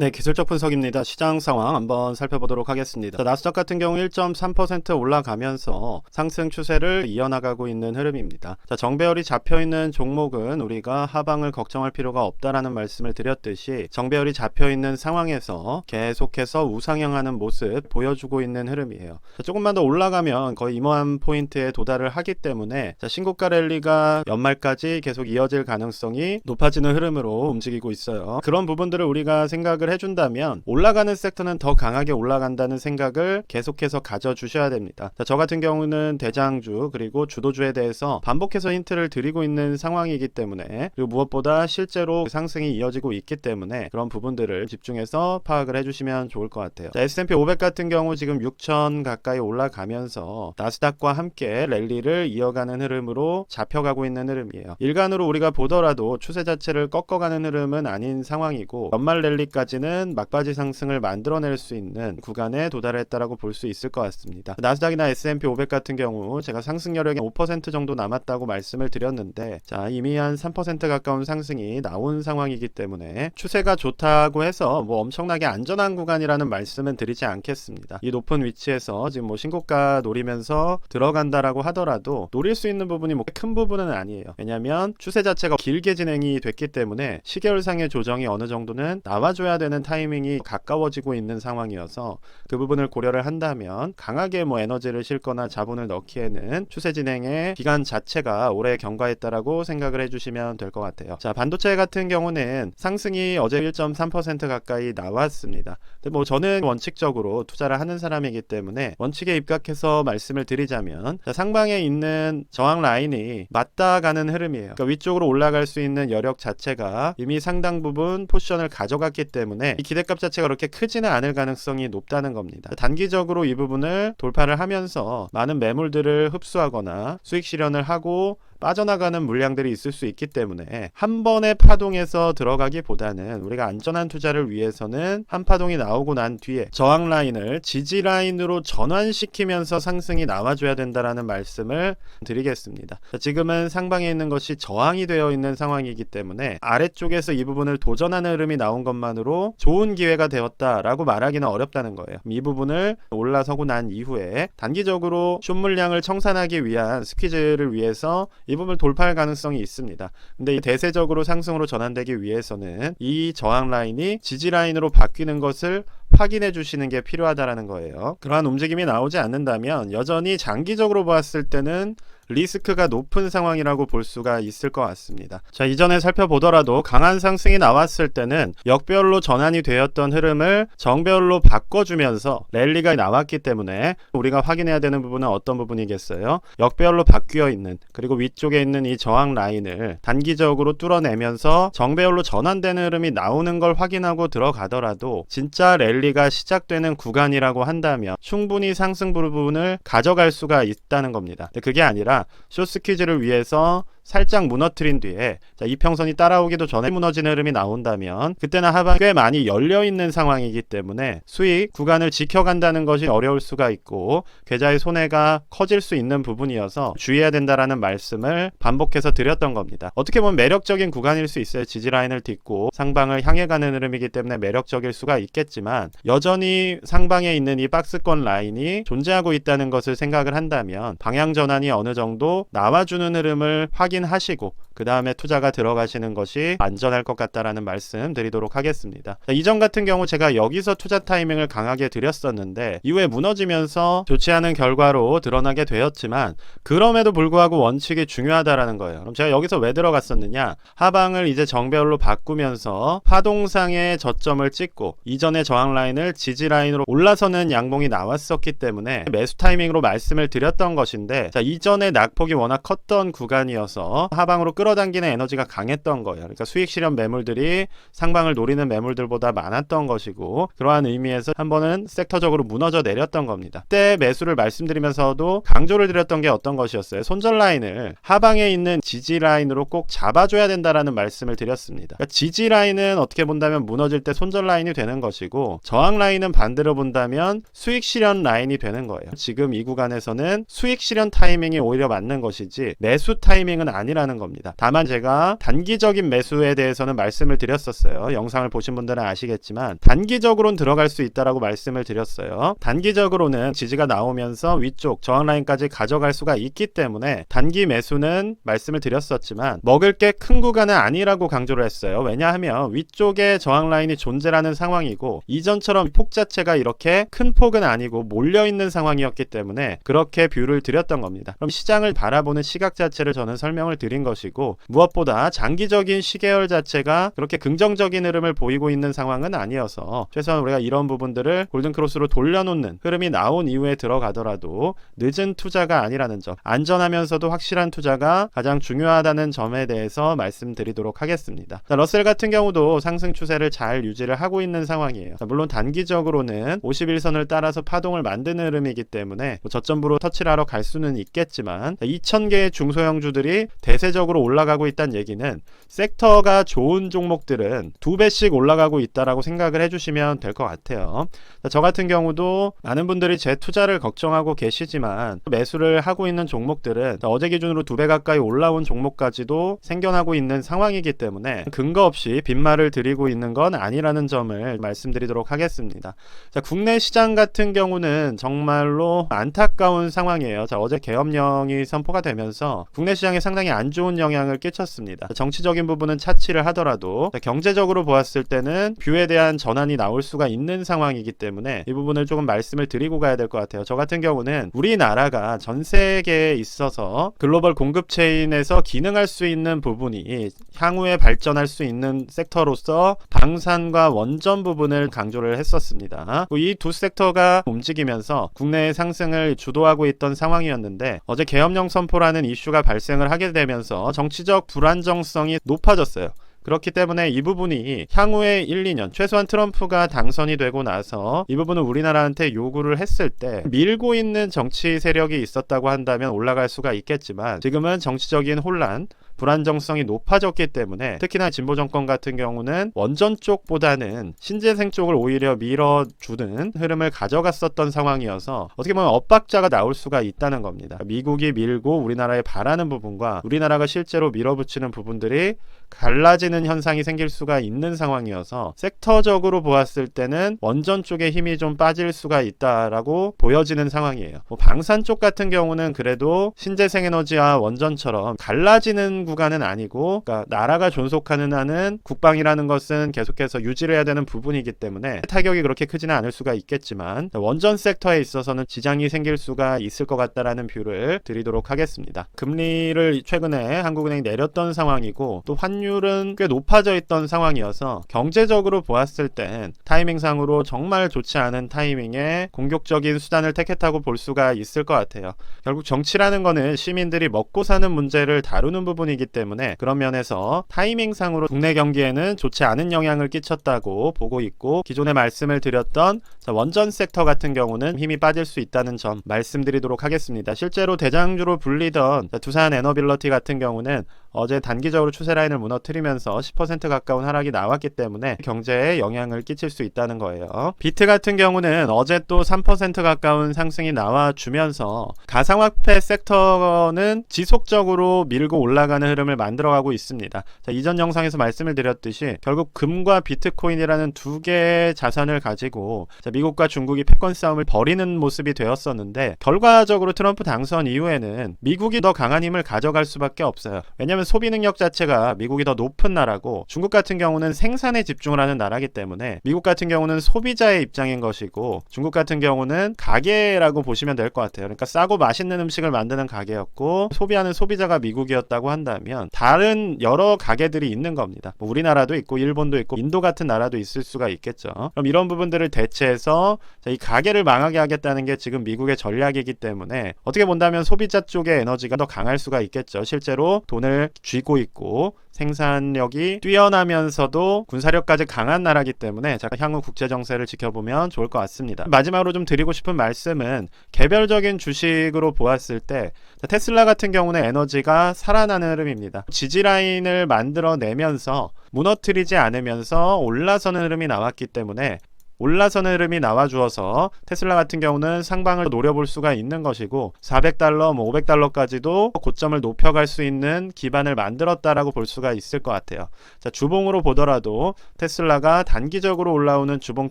네, 기술적 분석입니다. 시장 상황 한번 살펴보도록 하겠습니다. 자, 나스닥 같은 경우 1.3% 올라가면서 상승 추세를 이어나가고 있는 흐름입니다. 자, 정배열이 잡혀있는 종목은 우리가 하방을 걱정할 필요가 없다라는 말씀을 드렸듯이 정배열이 잡혀있는 상황에서 계속해서 우상향하는 모습 보여주고 있는 흐름이에요. 자, 조금만 더 올라가면 거의 이모한 포인트에 도달을 하기 때문에 자, 신고가 랠리가 연말까지 계속 이어질 가능성이 높아지는 흐름으로 움직이고 있어요. 그런 부분들을 우리가 생각을 해준다면 올라가는 섹터는 더 강하게 올라간다는 생각을 계속해서 가져주셔야 됩니다. 자, 저 같은 경우는 대장주 그리고 주도주에 대해서 반복해서 힌트를 드리고 있는 상황이기 때문에 그리고 무엇보다 실제로 상승이 이어지고 있기 때문에 그런 부분들을 집중해서 파악을 해주시면 좋을 것 같아요. 자, S&P 500 같은 경우 지금 6,000 가까이 올라가면서 나스닥과 함께 랠리를 이어가는 흐름으로 잡혀가고 있는 흐름이에요. 일간으로 우리가 보더라도 추세 자체를 꺾어가는 흐름은 아닌 상황이고 연말 랠리까지는 막바지 상승을 만들어낼 수 있는 구간에 도달했다라고 볼 수 있을 것 같습니다. 나스닥이나 S&P 500 같은 경우 제가 상승 여력이 5% 정도 남았다고 말씀을 드렸는데 자, 이미 한 3% 가까운 상승이 나온 상황이기 때문에 추세가 좋다고 해서 뭐 엄청나게 안전한 구간이라는 말씀은 드리지 않겠습니다. 이 높은 위치에서 지금 뭐 신고가 노리면서 들어간다라고 하더라도 노릴 수 있는 부분이 뭐 큰 부분은 아니에요. 왜냐하면 추세 자체가 길게 진행이 됐기 때문에 시계열상의 조정이 어느 정도는 나와줘야 되는 타이밍이 가까워지고 있는 상황이어서 그 부분을 고려를 한다면 강하게 뭐 에너지를 싣거나 자본을 넣기에는 추세 진행의 기간 자체가 오래 경과했다라고 생각을 해주시면 될 것 같아요. 자, 반도체 같은 경우는 상승이 어제 1.3% 가까이 나왔습니다. 근데 뭐 저는 원칙적으로 투자를 하는 사람이기 때문에 원칙에 입각해서 말씀을 드리자면 자, 상방에 있는 저항 라인이 맞다 가는 흐름이에요. 그러니까 위쪽으로 올라갈 수 있는 여력 자체가 이미 상당 부분 포지션을 가져갔기 때문에 이 기대값 자체가 그렇게 크지는 않을 가능성이 높다는 겁니다. 단기적으로 이 부분을 돌파를 하면서 많은 매물들을 흡수하거나 수익 실현을 하고 빠져나가는 물량들이 있을 수 있기 때문에 한 번의 파동에서 들어가기보다는 우리가 안전한 투자를 위해서는 한 파동이 나오고 난 뒤에 저항 라인을 지지 라인으로 전환시키면서 상승이 나와줘야 된다라는 말씀을 드리겠습니다. 자, 지금은 상방에 있는 것이 저항이 되어 있는 상황이기 때문에 아래쪽에서 이 부분을 도전하는 흐름이 나온 것만으로 좋은 기회가 되었다라고 말하기는 어렵다는 거예요. 이 부분을 올라서고 난 이후에 단기적으로 숏 물량을 청산하기 위한 스퀴즈를 위해서 이 부분을 돌파할 가능성이 있습니다. 근데 이 대세적으로 상승으로 전환되기 위해서는 이 저항 라인이 지지 라인으로 바뀌는 것을 확인해 주시는 게 필요하다라는 거예요. 그러한 움직임이 나오지 않는다면 여전히 장기적으로 봤을 때는 리스크가 높은 상황이라고 볼 수가 있을 것 같습니다. 자, 이전에 살펴보더라도 강한 상승이 나왔을 때는 역배열로 전환이 되었던 흐름을 정배열로 바꿔주면서 랠리가 나왔기 때문에 우리가 확인해야 되는 부분은 어떤 부분이겠어요? 역배열로 바뀌어 있는 그리고 위쪽에 있는 이 저항 라인을 단기적으로 뚫어내면서 정배열로 전환되는 흐름이 나오는 걸 확인하고 들어가더라도 진짜 랠리가 시작되는 구간이라고 한다면 충분히 상승 부분을 가져갈 수가 있다는 겁니다. 근데 그게 아니라 숏스퀴즈를 위해서 살짝 무너뜨린 뒤에 자, 이평선이 따라오기도 전에 무너지는 흐름이 나온다면 그때는 하방이 꽤 많이 열려있는 상황이기 때문에 수익 구간을 지켜간다는 것이 어려울 수가 있고 계좌의 손해가 커질 수 있는 부분이어서 주의해야 된다라는 말씀을 반복해서 드렸던 겁니다. 어떻게 보면 매력적인 구간일 수 있어요. 지지라인을 딛고 상방을 향해 가는 흐름이기 때문에 매력적일 수가 있겠지만 여전히 상방에 있는 이 박스권 라인이 존재하고 있다는 것을 생각을 한다면 방향 전환이 어느 정도 나와주는 흐름을 확인하시고 그 다음에 투자가 들어가시는 것이 안전할 것 같다라는 말씀 드리도록 하겠습니다. 자, 이전 같은 경우 제가 여기서 투자 타이밍을 강하게 드렸었는데 이후에 무너지면서 좋지 않은 결과로 드러나게 되었지만 그럼에도 불구하고 원칙이 중요하다라는 거예요. 그럼 제가 여기서 왜 들어갔었느냐? 하방을 이제 정배열로 바꾸면서 파동상의 저점을 찍고 이전의 저항 라인을 지지 라인으로 올라서는 양봉이 나왔었기 때문에 매수 타이밍으로 말씀을 드렸던 것인데 자, 이전의 낙폭이 워낙 컸던 구간이어서 하방으로 끌어당기는 에너지가 강했던 거예요. 그러니까 수익 실현 매물들이 상방을 노리는 매물들보다 많았던 것이고 그러한 의미에서 한 번은 섹터적으로 무너져 내렸던 겁니다. 그때 매수를 말씀드리면서도 강조를 드렸던 게 어떤 것이었어요? 손절 라인을 하방에 있는 지지 라인으로 꼭 잡아줘야 된다라는 말씀을 드렸습니다. 그러니까 지지 라인은 어떻게 본다면 무너질 때 손절 라인이 되는 것이고 저항 라인은 반대로 본다면 수익 실현 라인이 되는 거예요. 지금 이 구간에서는 수익 실현 타이밍이 오히려 맞는 것이지 매수 타이밍은 아니라는 겁니다. 있습니다. 다만 제가 단기적인 매수에 대해서는 말씀을 드렸었어요. 영상을 보신 분들은 아시겠지만 단기적으로는 들어갈 수 있다라고 말씀을 드렸어요. 단기적으로는 지지가 나오면서 위쪽 저항 라인까지 가져갈 수가 있기 때문에 단기 매수는 말씀을 드렸었지만 먹을 게 큰 구간은 아니라고 강조를 했어요. 왜냐하면 위쪽에 저항 라인이 존재하는 상황이고 이전처럼 폭 자체가 이렇게 큰 폭은 아니고 몰려있는 상황이었기 때문에 그렇게 뷰를 드렸던 겁니다. 그럼 시장을 바라보는 시각 자체를 저는 설명을 드린 것이고 무엇보다 장기적인 시계열 자체가 그렇게 긍정적인 흐름을 보이고 있는 상황은 아니어서 최소한 우리가 이런 부분들을 골든크로스로 돌려놓는 흐름이 나온 이후에 들어가더라도 늦은 투자가 아니라는 점, 안전하면서도 확실한 투자가 가장 중요하다는 점에 대해서 말씀드리도록 하겠습니다. 자, 러셀 같은 경우도 상승 추세를 잘 유지를 하고 있는 상황이에요. 자, 물론 단기적으로는 51선을 따라서 파동을 만드는 흐름이기 때문에 저점부로 터치를 하러 갈 수는 있겠지만 2000개의 중소형주들이 대세적으로 올라가고 있다는 얘기는 섹터가 좋은 종목들은 2배씩 올라가고 있다라고 생각을 해주시면 될 것 같아요. 자, 저 같은 경우도 많은 분들이 제 투자를 걱정하고 계시지만 매수를 하고 있는 종목들은 어제 기준으로 2배 가까이 올라온 종목까지도 생겨나고 있는 상황이기 때문에 근거 없이 빈말을 드리고 있는 건 아니라는 점을 말씀드리도록 하겠습니다. 자, 국내 시장 같은 경우는 정말로 안타까운 상황이에요. 자, 어제 계엄령이 선포가 되면서 국내 시장에 상당히 안 좋은 영향을 끼쳤습니다. 정치적인 부분은 차치를 하더라도 경제적으로 보았을 때는 뷰에 대한 전환이 나올 수가 있는 상황이기 때문에 이 부분을 조금 말씀을 드리고 가야 될 것 같아요. 저 같은 경우는 우리나라가 전 세계에 있어서 글로벌 공급 체인에서 기능할 수 있는 부분이 향후에 발전할 수 있는 섹터로서 방산과 원전 부분을 강조를 했었습니다. 이 두 섹터가 움직이면서 국내의 상승을 주도하고 있던 상황이었는데 어제 계엄령 선포라는 이슈가 발생을 하게 되면서 정치적 불안정성이 높아졌어요. 그렇기 때문에 이 부분이 향후에 1, 2년 최소한 트럼프가 당선이 되고 나서 이 부분을 우리나라한테 요구를 했을 때 밀고 있는 정치 세력이 있었다고 한다면 올라갈 수가 있겠지만 지금은 정치적인 혼란 불안정성이 높아졌기 때문에 특히나 진보 정권 같은 경우는 원전 쪽보다는 신재생 쪽을 오히려 밀어주는 흐름을 가져갔었던 상황이어서 어떻게 보면 엇박자가 나올 수가 있다는 겁니다. 미국이 밀고 우리나라에 바라는 부분과 우리나라가 실제로 밀어붙이는 부분들이 갈라지는 현상이 생길 수가 있는 상황이어서 섹터적으로 보았을 때는 원전 쪽에 힘이 좀 빠질 수가 있다라고 보여지는 상황이에요. 방산 쪽 같은 경우는 그래도 신재생 에너지와 원전처럼 갈라지는 구간은 아니고 그러니까 나라가 존속하는 한은 국방이라는 것은 계속해서 유지를 해야 되는 부분이기 때문에 타격이 그렇게 크지는 않을 수가 있겠지만 원전 섹터에 있어서는 지장이 생길 수가 있을 것 같다라는 뷰를 드리도록 하겠습니다. 금리를 최근에 한국은행이 내렸던 상황이고 또 환율은 꽤 높아져 있던 상황이어서 경제적으로 보았을 땐 타이밍상으로 정말 좋지 않은 타이밍에 공격적인 수단을 택했다고 볼 수가 있을 것 같아요. 결국 정치라는 거는 시민들이 먹고 사는 문제를 다루는 부분이기 때문에 그런 면에서 타이밍상으로 국내 경기에는 좋지 않은 영향을 끼쳤다고 보고 있고 기존에 말씀을 드렸던 원전 섹터 같은 경우는 힘이 빠질 수 있다는 점 말씀드리도록 하겠습니다. 실제로 대장주로 불리던 두산 에너빌러티 같은 경우는 어제 단기적으로 추세 라인을 무너뜨리면서 10% 가까운 하락이 나왔기 때문에 경제에 영향을 끼칠 수 있다는 거예요. 비트 같은 경우는 어제 또 3% 가까운 상승이 나와주면서 가상화폐 섹터는 지속적으로 밀고 올라가는 흐름을 만들어가고 있습니다. 자, 이전 영상에서 말씀을 드렸듯이 결국 금과 비트코인이라는 두 개의 자산을 가지고 미국과 중국이 패권 싸움을 벌이는 모습이 되었었는데 결과적으로 트럼프 당선 이후에는 미국이 더 강한 힘을 가져갈 수밖에 없어요. 왜냐하면 소비 능력 자체가 미국이 더 높은 나라고 중국 같은 경우는 생산에 집중을 하는 나라이기 때문에 미국 같은 경우는 소비자의 입장인 것이고 중국 같은 경우는 가게라고 보시면 될 것 같아요. 그러니까 싸고 맛있는 음식을 만드는 가게였고 소비하는 소비자가 미국이었다고 한다면 다른 여러 가게들이 있는 겁니다. 우리나라도 있고 일본도 있고 인도 같은 나라도 있을 수가 있겠죠. 그럼 이런 부분들을 대체해서 이 가게를 망하게 하겠다는 게 지금 미국의 전략이기 때문에 어떻게 본다면 소비자 쪽의 에너지가 더 강할 수가 있겠죠. 실제로 돈을 쥐고 있고 생산력이 뛰어나면서도 군사력까지 강한 나라이기 때문에 향후 국제정세를 지켜보면 좋을 것 같습니다. 마지막으로 좀 드리고 싶은 말씀은 개별적인 주식으로 보았을 때 테슬라 같은 경우는 에너지가 살아나는 흐름입니다. 지지라인을 만들어내면서 무너뜨리지 않으면서 올라서는 흐름이 나왔기 때문에 올라서는 흐름이 나와주어서 테슬라 같은 경우는 상방을 노려볼 수가 있는 것이고 400달러, 500달러까지도 고점을 높여갈 수 있는 기반을 만들었다라고 볼 수가 있을 것 같아요. 자, 주봉으로 보더라도 테슬라가 단기적으로 올라오는 주봉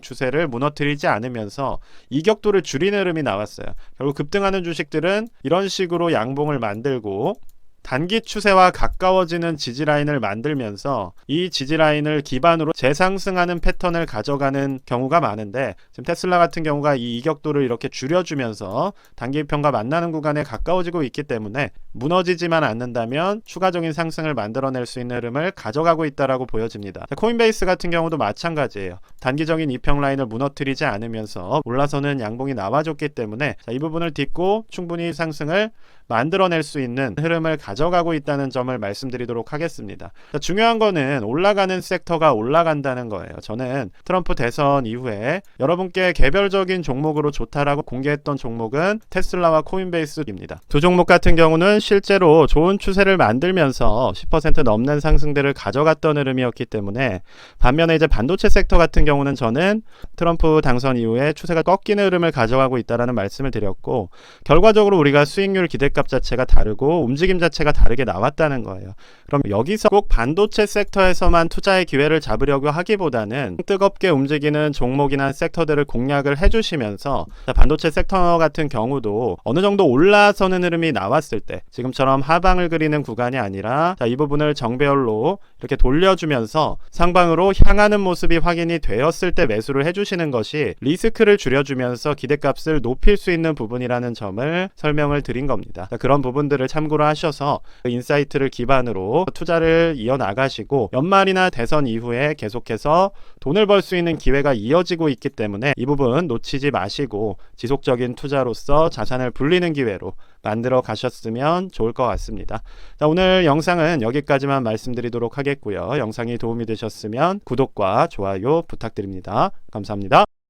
추세를 무너뜨리지 않으면서 이격도를 줄이는 흐름이 나왔어요. 결국 급등하는 주식들은 이런 식으로 양봉을 만들고 단기 추세와 가까워지는 지지라인을 만들면서 이 지지라인을 기반으로 재상승하는 패턴을 가져가는 경우가 많은데 지금 테슬라 같은 경우가 이 이격도를 이렇게 줄여주면서 단기평과 만나는 구간에 가까워지고 있기 때문에 무너지지만 않는다면 추가적인 상승을 만들어낼 수 있는 흐름을 가져가고 있다라고 보여집니다. 코인베이스 같은 경우도 마찬가지예요. 단기적인 이평 라인을 무너뜨리지 않으면서 올라서는 양봉이 나와줬기 때문에 이 부분을 딛고 충분히 상승을 만들어낼 수 있는 흐름을 가져가고 있다는 점을 말씀드리도록 하겠습니다. 중요한 거는 올라가는 섹터가 올라간다는 거예요. 저는 트럼프 대선 이후에 여러분께 개별적인 종목으로 좋다라고 공개했던 종목은 테슬라와 코인베이스입니다. 두 종목 같은 경우는 실제로 좋은 추세를 만들면서 10% 넘는 상승들을 가져갔던 흐름이었기 때문에 반면에 이제 반도체 섹터 같은 경우는 저는 트럼프 당선 이후에 추세가 꺾이는 흐름을 가져가고 있다라는 말씀을 드렸고 결과적으로 우리가 수익률 기대값 자체가 다르고 움직임 자체가 다르게 나왔다는 거예요. 그럼 여기서 꼭 반도체 섹터에서만 투자의 기회를 잡으려고 하기보다는 뜨겁게 움직이는 종목이나 섹터들을 공략을 해주시면서 반도체 섹터 같은 경우도 어느 정도 올라서는 흐름이 나왔을 때 지금처럼 하방을 그리는 구간이 아니라 이 부분을 정배열로 이렇게 돌려주면서 상방으로 향하는 모습이 확인이 되었을 때 매수를 해주시는 것이 리스크를 줄여주면서 기대값을 높일 수 있는 부분이라는 점을 설명을 드린 겁니다. 그런 부분들을 참고로 하셔서 인사이트를 기반으로 투자를 이어나가시고 연말이나 대선 이후에 계속해서 돈을 벌 수 있는 기회가 이어지고 있기 때문에 이 부분 놓치지 마시고 지속적인 투자로서 자산을 불리는 기회로 만들어 가셨으면 좋을 것 같습니다. 자, 오늘 영상은 여기까지만 말씀드리도록 하겠고요. 영상이 도움이 되셨으면 구독과 좋아요 부탁드립니다. 감사합니다.